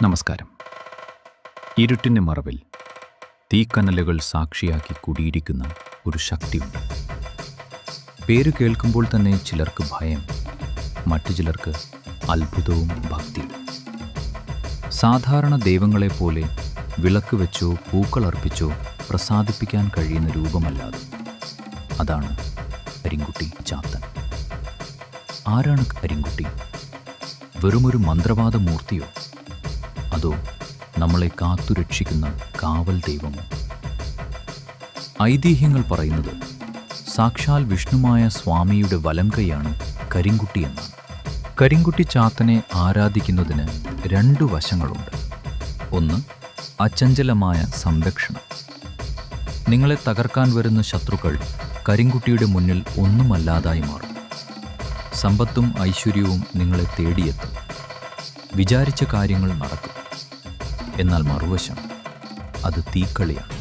നമസ്കാരം. ഇരുട്ടിൻ്റെ മറവിൽ തീക്കനലുകൾ സാക്ഷിയാക്കി കുടിയിരിക്കുന്ന ഒരു ശക്തിയുണ്ട്. പേര് കേൾക്കുമ്പോൾ തന്നെ ചിലർക്ക് ഭയം, മറ്റു ചിലർക്ക് അത്ഭുതവും ഭക്തിയും. സാധാരണ ദൈവങ്ങളെപ്പോലെ വിളക്ക് വെച്ചോ പൂക്കളർപ്പിച്ചോ പ്രസാദിപ്പിക്കാൻ കഴിയുന്ന രൂപമല്ലാതെ. അതാണ് കരിങ്കുട്ടി ചാത്തൻ. ആരാണ് കരിങ്കുട്ടി? വെറുമൊരു മന്ത്രവാദ മൂർത്തിയോ, അതോ നമ്മളെ കാത്തുരക്ഷിക്കുന്ന കാവൽ ദൈവമോ? ഐതിഹ്യങ്ങൾ പറയുന്നത് സാക്ഷാൽ വിഷ്ണുമായ സ്വാമിയുടെ വലം കൈയാണ് കരിങ്കുട്ടി എന്നാണ്. കരിങ്കുട്ടി ചാത്തനെ ആരാധിക്കുന്നതിന് രണ്ടു വശങ്ങളുണ്ട്. ഒന്ന്, അചഞ്ചലമായ സംരക്ഷണം. നിങ്ങളെ തകർക്കാൻ വരുന്ന ശത്രുക്കൾ കരിങ്കുട്ടിയുടെ മുന്നിൽ ഒന്നുമല്ലാതായി മാറും. സമ്പത്തും ഐശ്വര്യവും നിങ്ങളെ തേടിയെത്തും. വിചാരിച്ച കാര്യങ്ങൾ നടക്കും. എന്നാൽ മറുവശം, അത് തീക്കളിയാണ്.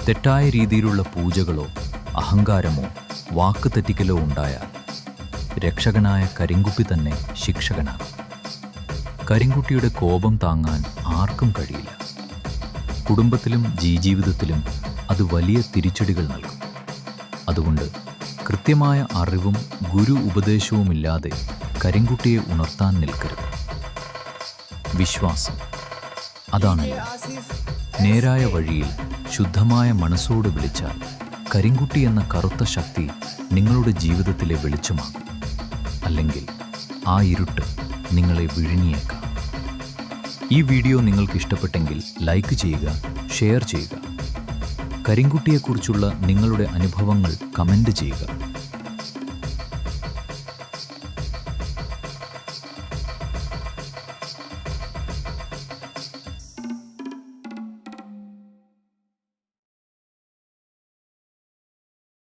തെറ്റായ രീതിയിലുള്ള പൂജകളോ അഹങ്കാരമോ വാക്ക് തെറ്റിക്കലോ ഉണ്ടായാൽ രക്ഷകനായ കരിങ്കുട്ടി തന്നെ ശിക്ഷകനാകും. കരിങ്കുട്ടിയുടെ കോപം താങ്ങാൻ ആർക്കും കഴിയില്ല. കുടുംബത്തിലും ജീവിതത്തിലും അത് വലിയ തിരിച്ചടികൾ നൽകും. അതുകൊണ്ട് കൃത്യമായ അറിവും ഗുരു ഉപദേശവുമില്ലാതെ കരിങ്കുട്ടിയെ ഉണർത്താൻ നിൽക്കരുത്. വിശ്വാസം, അതാണല്ല. നേരായ വഴിയിൽ ശുദ്ധമായ മനസ്സോട് വിളിച്ചാൽ കരിങ്കുട്ടി എന്ന കറുത്ത ശക്തി നിങ്ങളുടെ ജീവിതത്തിലെ വെളിച്ചമാകും. അല്ലെങ്കിൽ ആ ഇരുട്ട് നിങ്ങളെ വിഴുങ്ങിയേക്കാം. ഈ വീഡിയോ നിങ്ങൾക്ക് ഇഷ്ടപ്പെട്ടെങ്കിൽ ലൈക്ക് ചെയ്യുക, ഷെയർ ചെയ്യുക. കരിങ്കുട്ടിയെക്കുറിച്ചുള്ള നിങ്ങളുടെ അനുഭവങ്ങൾ കമൻ്റ് ചെയ്യുക.